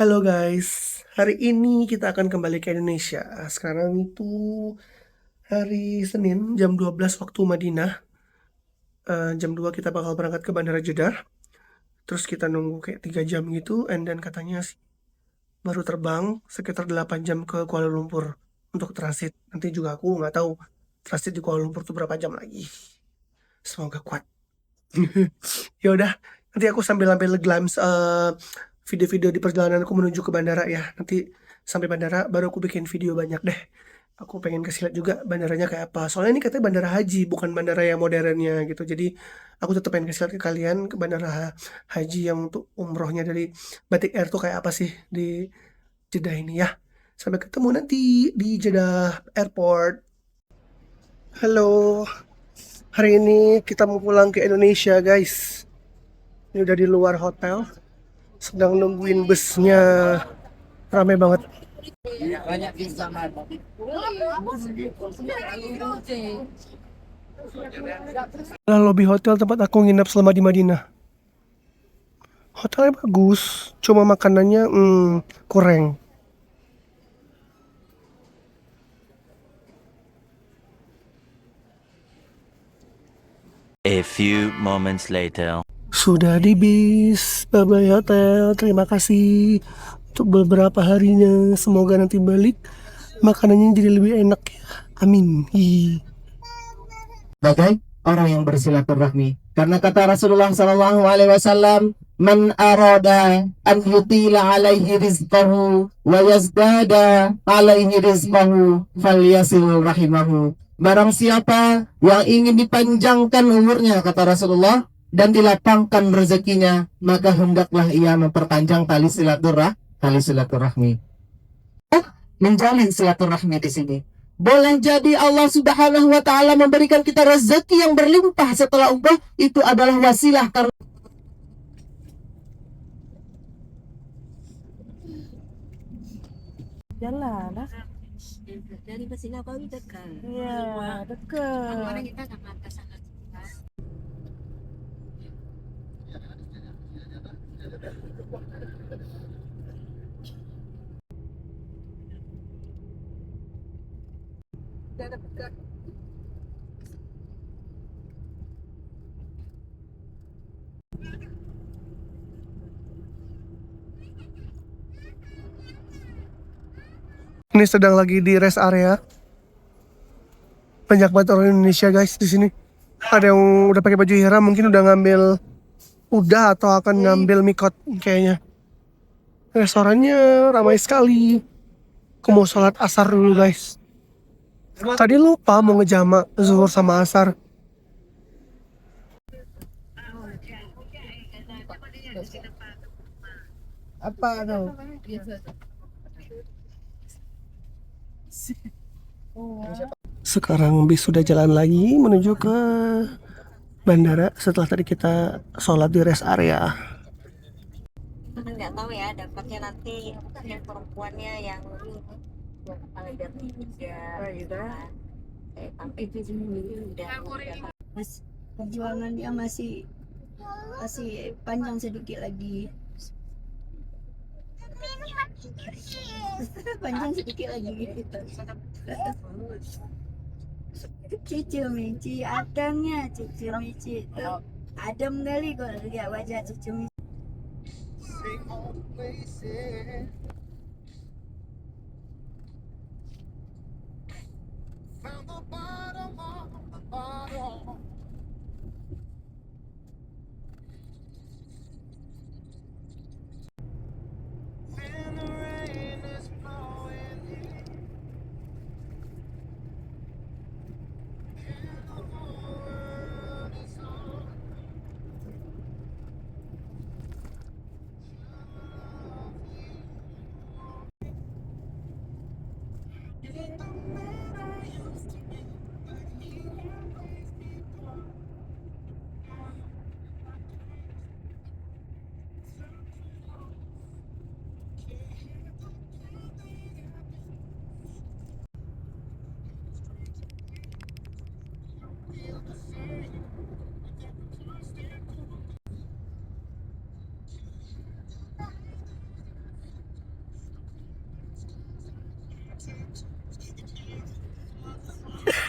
Halo guys, hari ini kita akan kembali ke Indonesia. Sekarang itu hari Senin jam 12 waktu Madinah. Jam 2 kita bakal berangkat ke Bandara Jeddah. Terus kita nunggu kayak 3 jam gitu, and then katanya sih baru terbang sekitar 8 jam ke Kuala Lumpur untuk transit. Nanti juga aku nggak tahu transit di Kuala Lumpur tuh berapa jam lagi. Semoga kuat. Ya udah, nanti aku sambil ambil glance video-video di perjalanan aku menuju ke bandara ya. Nanti sampai bandara baru aku bikin video banyak deh. Aku pengen kasih lihat juga bandaranya kayak apa. Soalnya ini katanya bandara haji, bukan bandara yang modernnya gitu. Jadi aku tetap pengen kasih lihat ke kalian ke bandara haji yang untuk umrohnya dari Batik Air tuh kayak apa sih di Jeddah ini ya. Sampai ketemu nanti di Jeddah Airport. Halo, hari ini kita mau pulang ke Indonesia guys. Ini udah di luar hotel, sedang nungguin busnya, rame banget. Nah, lobby hotel tempat aku nginap selama di Madinah. Hotelnya bagus, cuma makanannya kurang. A few moments later. Sudah di bis, bye-bye hotel. Terima kasih untuk beberapa harinya. Semoga nanti balik makanannya jadi lebih enak ya. Amin. Sebagai orang yang bersilaturahmi. Karena kata Rasulullah Sallallahu Alaihi Wasallam, "Man arada an yutila alaihi rizqahu wa yazdada alaihi rizqahu falyasil rahimahu." Barang siapa yang ingin dipanjangkan umurnya, kata Rasulullah, dan dilapangkan rezekinya, maka hendaklah ia memperpanjang tali silaturahmi. Menjalin silaturahmi di sini. Boleh jadi Allah Subhanahu wa taala memberikan kita rezeki yang berlimpah setelah umrah, itu adalah wasilah karena Jalan lah. Dari Mesir Nabawi dekat. Iya, dekat. Kemarin kita sangat kesana. Ini sedang lagi di rest area. Banyak banget orang Indonesia guys di sini. Ada yang udah pakai baju ihram, mungkin udah ngambil atau akan ngambil mikot kayaknya. Restorannya ramai sekali. Aku mau sholat asar dulu guys. Tadi lupa mau ngejama zuhur sama asar. Apa tuh? Sekarang bis sudah jalan lagi menuju ke bandara setelah tadi kita sholat di rest area. Nggak tahu ya, dapatnya nanti yang perempuannya yang paling dari tiga gitu kan. Tapi udah Mas, perjuangan dia masih panjang sedikit lagi. Panjang sedikit lagi gitu. Cicil Mici, adamnya Cicil Mici. Adem kali kalau lihat wajah Cicil Mici.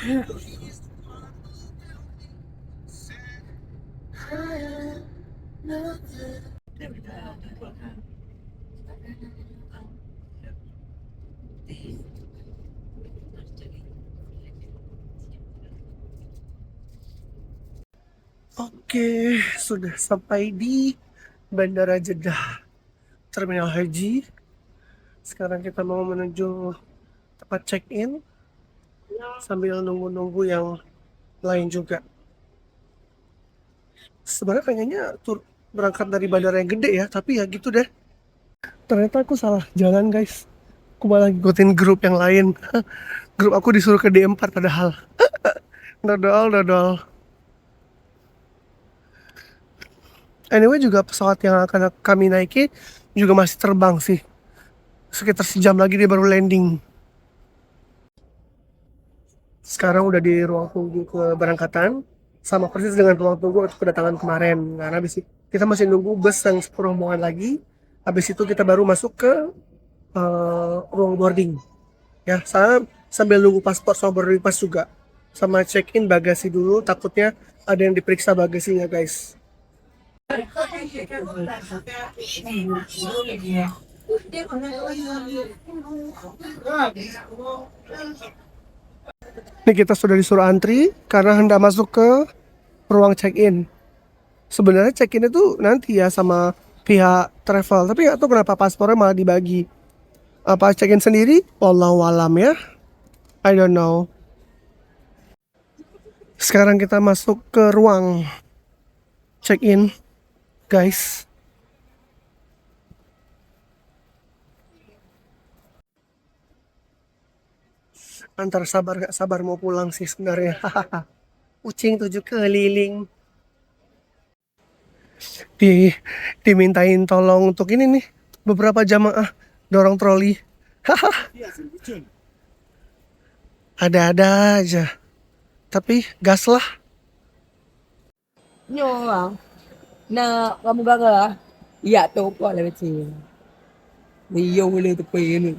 Oke, sudah sampai di Bandara Jeddah Terminal Haji. Sekarang kita mau menuju tempat check-in sambil nunggu-nunggu yang lain juga. Sebenarnya pengennya berangkat dari bandara yang gede ya, tapi ya gitu deh. Ternyata aku salah jalan guys. Aku malah ngikutin grup yang lain. Grup aku disuruh ke D4 padahal. Dodol. Anyway juga pesawat yang akan kami naiki juga masih terbang sih. Sekitar sejam lagi dia baru landing. Sekarang udah di ruang tunggu keberangkatan. Sama persis dengan ruang tunggu untuk kedatangan kemarin. Karena habis itu kita masih nunggu bus yang serombongan lagi. Habis itu kita baru masuk ke ruang boarding. Ya, saya sambil nunggu paspor sama boarding pass juga. Sama check-in bagasi dulu, takutnya ada yang diperiksa bagasinya guys. Ini kita sudah disuruh antri karena hendak masuk ke ruang check-in. Sebenarnya check-in itu nanti ya sama pihak travel, tapi nggak tahu kenapa paspornya malah dibagi. Apa check-in sendiri? Wallahu alam ya. I don't know. Sekarang kita masuk ke ruang check-in, guys. Antara sabar gak sabar mau pulang sih sebenarnya. Kucing 7 keliling. Dimintain tolong untuk ini nih, beberapa jamaah dorong troli. Ada-ada aja. Tapi gas lah. Nyo bang. Nak kamu gara? Iya tu kau lah macam. Dia boleh tepi ni.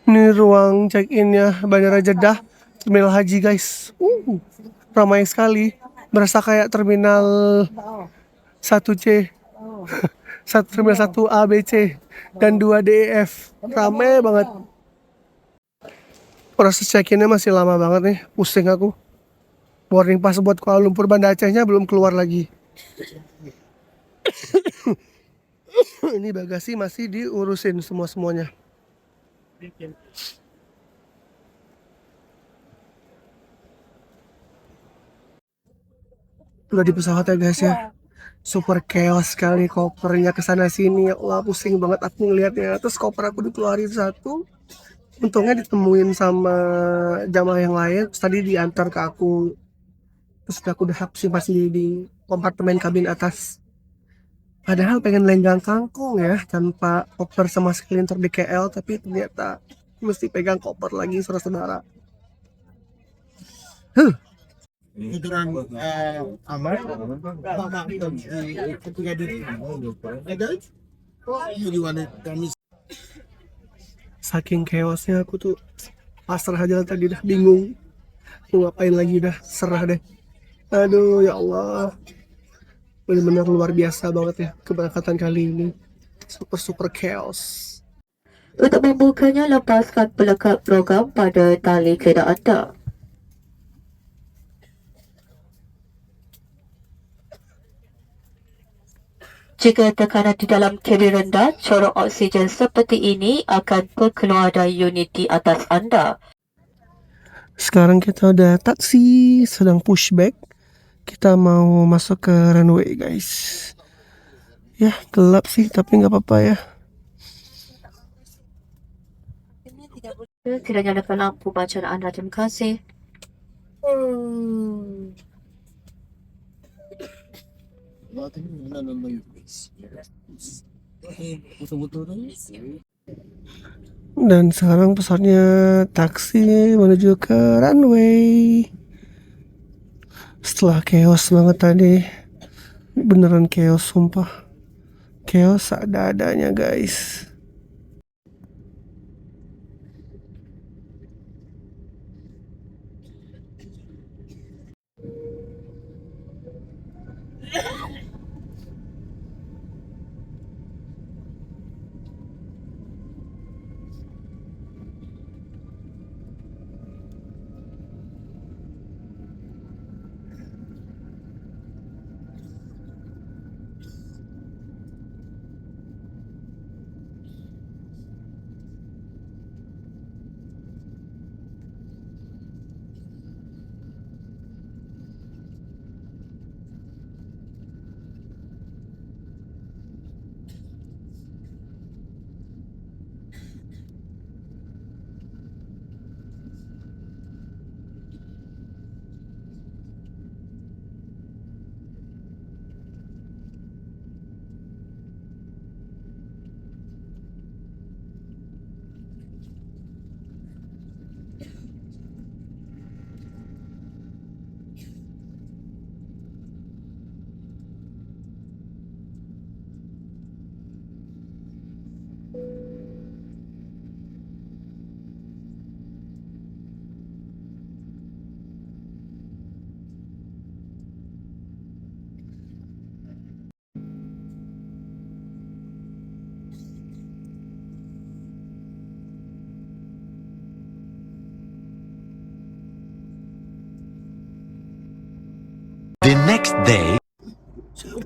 Ini ruang check-innya Bandara Jeddah Terminal Haji guys. Ramai sekali. Berasa kayak terminal 1C. Terminal 1A, B, C dan 2 D, E, F. Ramai banget. Proses check-innya masih lama banget nih. Pusing aku. Boarding pass buat Kuala Lumpur Banda Acehnya belum keluar lagi. Ini bagasi masih diurusin semuanya. Udah di pesawat ya guys ya. Super chaos sekali kopernya kesana sini. Ya Allah, pusing banget aku ngeliatnya. Terus koper aku dikeluarin satu. Untungnya ditemuin sama jamaah yang lain. Terus tadi diantar ke aku. Terus aku udah hapus masih di kompartemen kabin atas. Padahal pengen lenggang kangkung ya, tanpa koper sama sekelintir di KL, tapi ternyata mesti pegang koper lagi saudara-saudara. Amar ketika Saking chaosnya aku tuh pasrah aja tadi, dah bingung mau ngapain lagi, dah serah deh. Aduh ya Allah, benar-benar luar biasa banget ya keberangkatan kali ini. Super chaos. Untuk membukanya, lepaskan pelekat program pada tali kereta anda. Jika tekanan di dalam kabin rendah, corong oksigen seperti ini akan terkeluar dari unit di atas anda. Sekarang kita udah taksi, sedang pushback. Kita mau masuk ke runway guys. Ya gelap sih, tapi nggak apa-apa ya. Tidak nyalakan lampu bacaan anda, terima kasih. Dan sekarang pesawatnya taksi menuju ke runway. Setelah chaos banget tadi, beneran chaos sumpah. Chaos ada-adanya guys.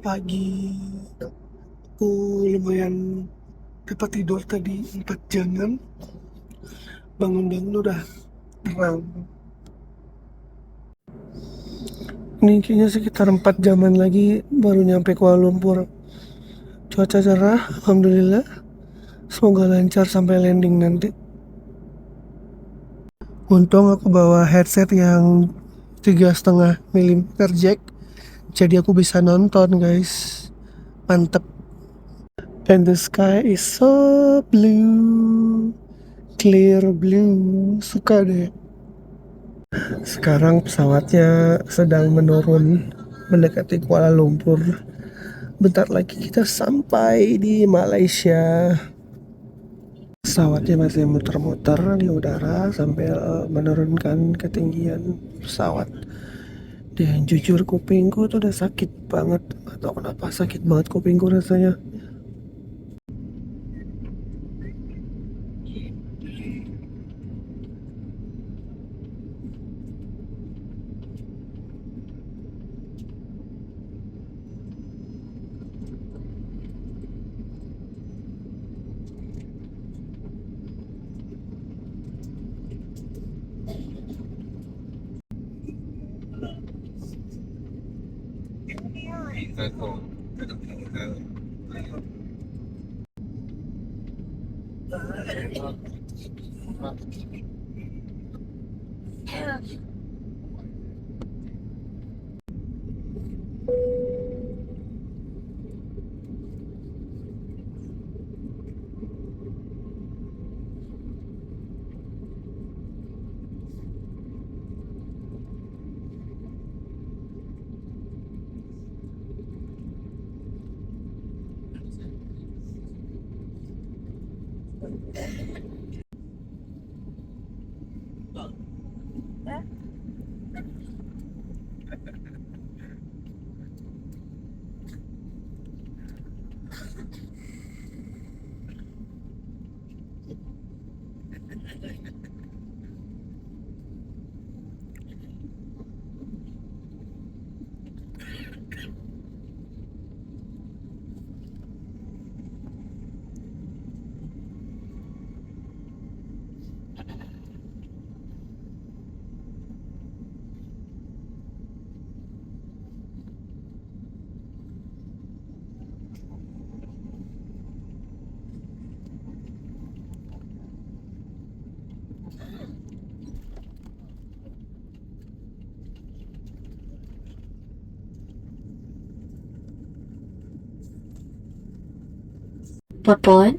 pagi. Aku lumayan dapat tidur tadi 4 jaman. Bangun-bangun udah terang. Ini kayaknya sekitar 4 jaman lagi baru nyampe Kuala Lumpur. Cuaca cerah, alhamdulillah. Semoga lancar sampai landing nanti. Untung aku bawa headset yang 3,5 mm jack, jadi aku bisa nonton guys. Mantep. And the sky is so blue, clear blue. Suka deh. Sekarang pesawatnya sedang menurun mendekati Kuala Lumpur. Bentar lagi kita sampai di Malaysia. Pesawatnya masih muter-muter di udara sambil menurunkan ketinggian pesawat. Dan jujur kupingku tuh udah sakit banget. Atau kenapa sakit banget kupingku rasanya. Puan-puan,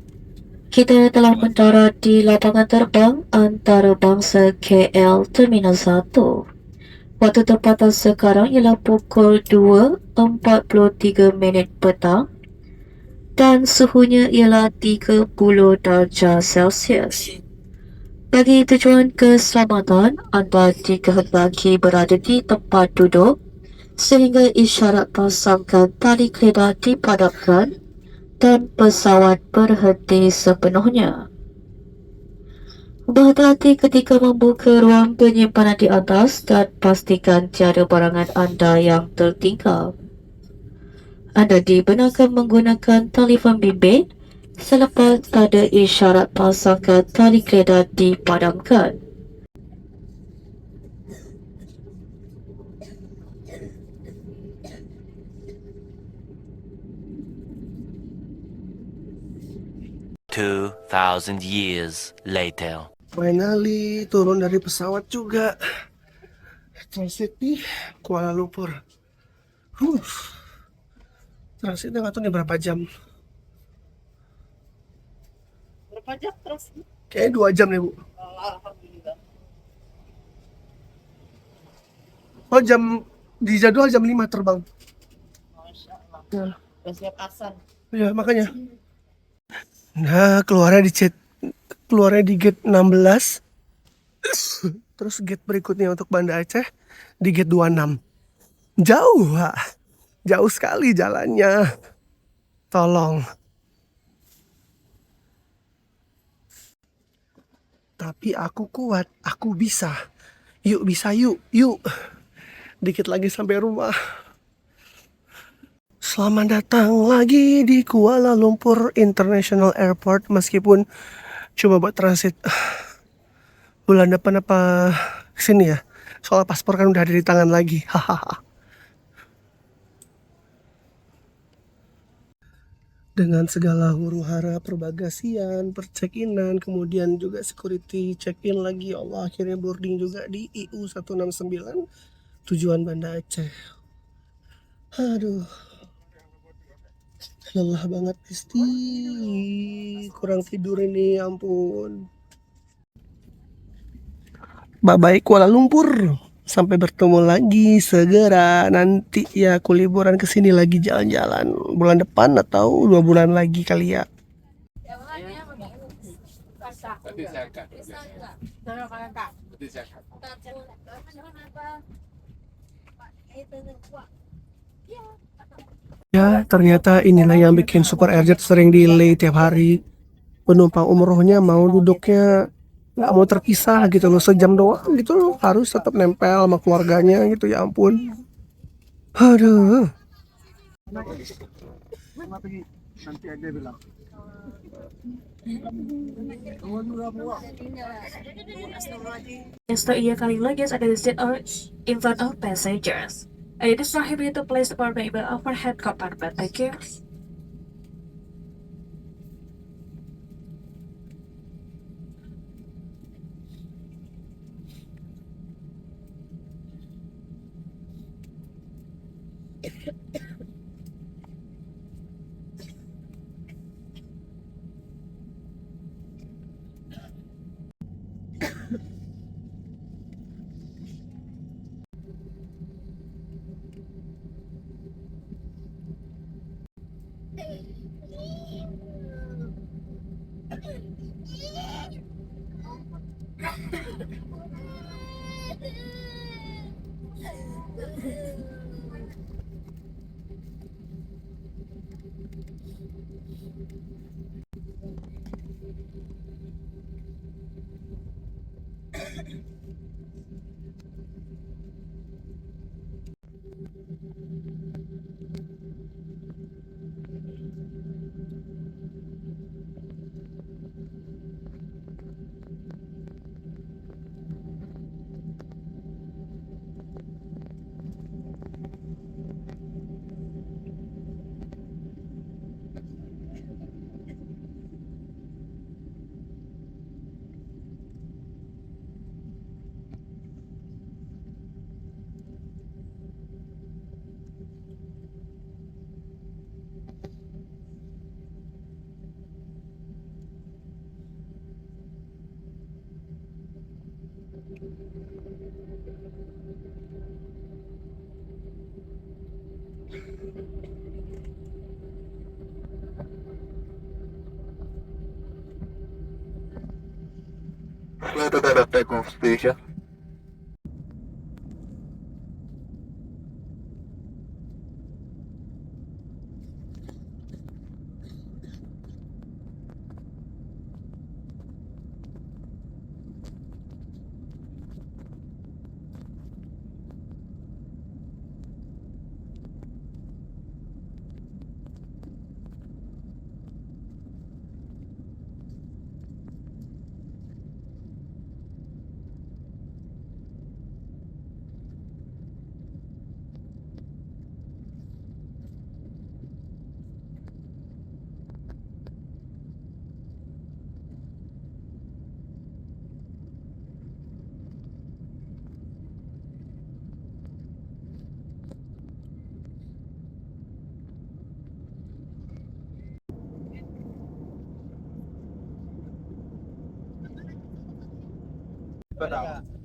kita telah mendarat di lapangan terbang antarabangsa KL Terminal 1. Waktu tempatan sekarang ialah pukul 2.43 minit petang dan suhunya ialah 30 darjah Celsius. Bagi tujuan keselamatan, anda dikehendaki berada di tempat duduk sehingga isyarat pasangkan tali keledar dipadamkan dan pesawat berhenti sepenuhnya. Berhati-hati ketika membuka ruang penyimpanan di atas dan pastikan tiada barangan anda yang tertinggal. Anda dibenarkan menggunakan telefon bimbit selepas tanda isyarat pasangkan tali keledar dipadamkan. Two thousand years later. Finally turun dari pesawat juga. Transit di Kuala Lumpur. Transitnya nggak tahu nih berapa jam. Berapa jam terus? Kayaknya 2 jam nih Bu. Alhamdulillah. Oh di jadwal jam 5 terbang. Masya Allah. Ya. Udah siap asan. Ya makanya. Nah keluarnya di gate 16. Terus gate berikutnya untuk Banda Aceh di gate 26. Jauh Pak. Jauh sekali jalannya. Tolong. Tapi aku kuat, aku bisa. Yuk bisa yuk. Dikit lagi sampai rumah. Selamat datang lagi di Kuala Lumpur International Airport. Meskipun coba buat transit bulan depan apa kesini ya. Soal paspor kan udah ada di tangan lagi. Hahaha. Dengan segala huru hara perbagasian, percheck-inan, kemudian juga security check-in lagi. Ya Allah, akhirnya boarding juga di IU 169 tujuan Banda Aceh. Aduh, lelah banget Isti. Kurang tidur ini, ya ampun. Bye-bye Kuala Lumpur. Sampai bertemu lagi segera. Nanti ya aku liburan ke sini lagi jalan-jalan. Bulan depan atau 2 bulan lagi kali ya. Ya, ternyata inilah yang bikin Super Airjet sering delay tiap hari. Penumpang umrohnya mau duduknya nggak mau terpisah gitu loh, sejam doang gitu loh, harus tetap nempel sama keluarganya gitu, ya ampun. Aduh. Install your carrying luggage at the seat or in front of passengers. And it is prohibited to place the portable overhead compartment. Thank you. Later than a takeoff station.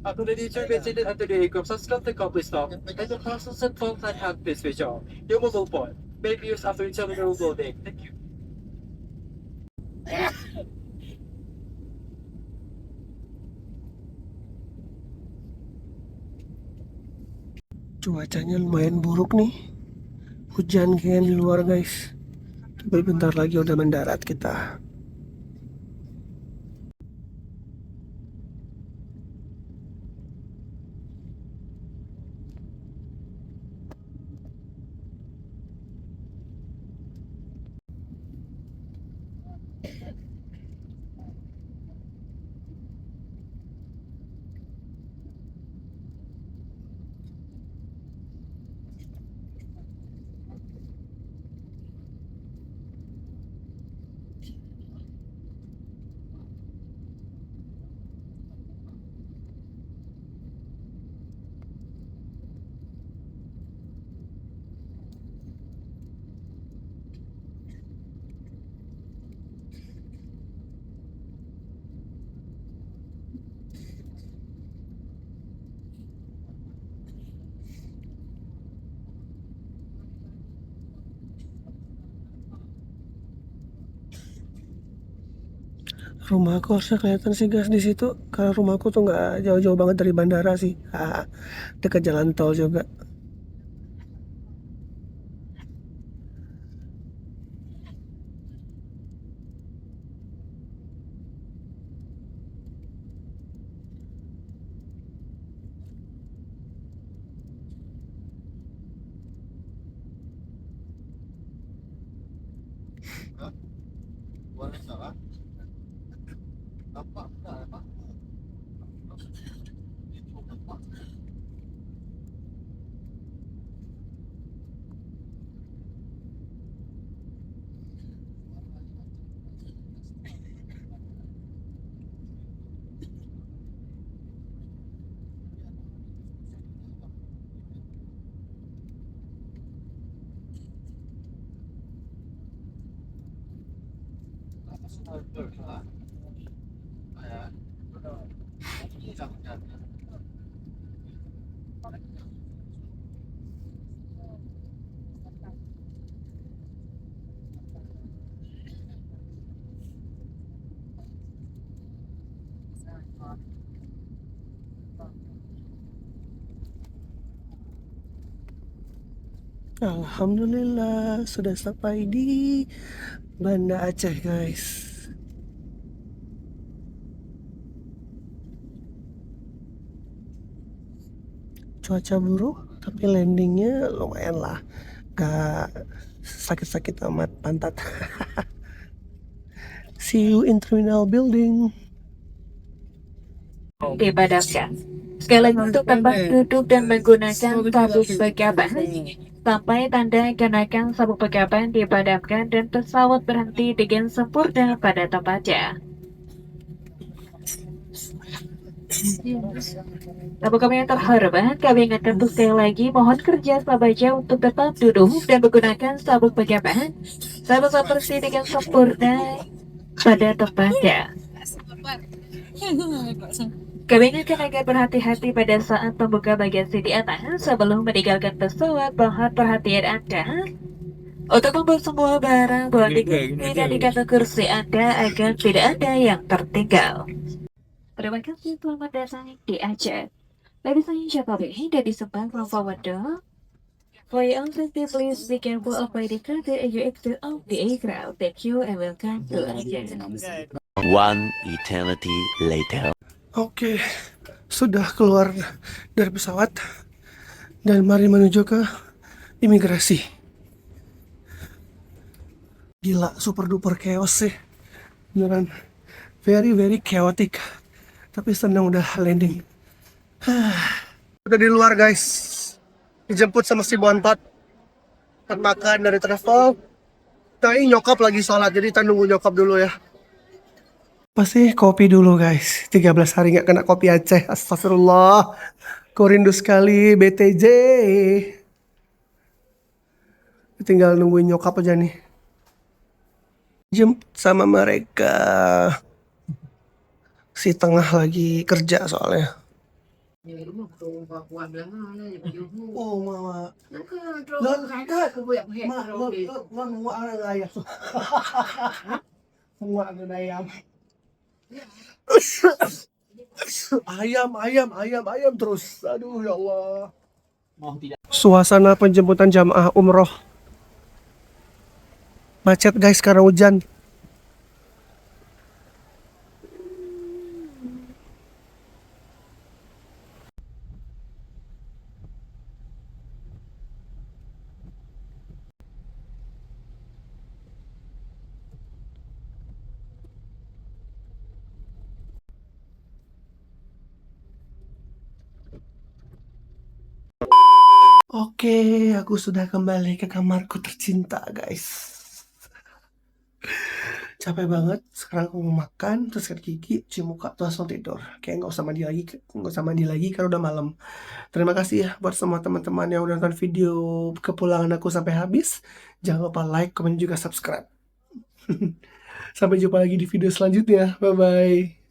After the teacher visited under the aircraft subscribe the complete stop, and the process and phone plan have been switched off. Your mobile phone may be used after terminal loading. Thank you. Cuacanya lumayan buruk nih. Hujan kayaknya di luar guys. Tapi bentar lagi udah mendarat kita. Rumahku harusnya kelihatan sih guys di situ, karena rumahku tuh nggak jauh-jauh banget dari bandara sih. Dekat jalan tol juga. Alhamdulillah sudah sampai di Banda Aceh guys. Cuaca buruk tapi landingnya lumayan lah, gak sakit-sakit amat pantat. See you in terminal building. Dipadamkan. Sekali lagi untuk tempat duduk dan menggunakan sabuk pegapan sampai tanda kenakan sabuk pegapan dipadamkan dan pesawat berhenti dengan sempurna pada tempatnya. Tamu kami yang terhormat, kami ingatkan untuk sekali lagi mohon kerja sahaja untuk tetap duduk dan menggunakan sabuk pegapan sama seperti dengan sempurna pada tempatnya. Kami ingatkan agar berhati-hati pada saat membuka bagasi di atas sebelum meninggalkan pesawat. Mohon perhatian Anda untuk membawa semua barang boarding dan di kantong kursi Anda agar tidak ada yang tertinggal. Terima kasih, selamat datang di Aceh. Ladies and gentlemen, dari Sepang from forward door. For your own safety, please be careful of the curtain as you exit of the aircraft. Thank you and welcome to Aceh. One eternity later. Oke, sudah keluar dari pesawat dan mari menuju ke imigrasi. Gila, super duper chaos sih. Beneran very chaotic. Tapi senang udah landing. Udah di luar guys. Dijemput sama si Bontot. Buat makan dari travel. Tapi nyokap lagi sholat, jadi kita nunggu nyokap dulu ya. Pasti kopi dulu guys. 13 hari gak kena kopi Aceh. Astagfirullah. Kau rindu sekali BTJ. Tinggal nungguin nyokap aja nih. Jemput sama mereka. Si tengah lagi kerja soalnya. Oh mama. Ayam terus. Aduh ya Allah. Suasana penjemputan jamaah umroh. Macet guys karena hujan. Oke, aku sudah kembali ke kamarku tercinta, guys. Capek banget. Sekarang aku mau makan, terus sikat gigi, cuci muka, terus langsung tidur. Kayak nggak usah mandi lagi karena udah malam. Terima kasih ya buat semua teman-teman yang udah nonton video kepulangan aku sampai habis. Jangan lupa like, komen juga subscribe. Sampai jumpa lagi di video selanjutnya. Bye bye.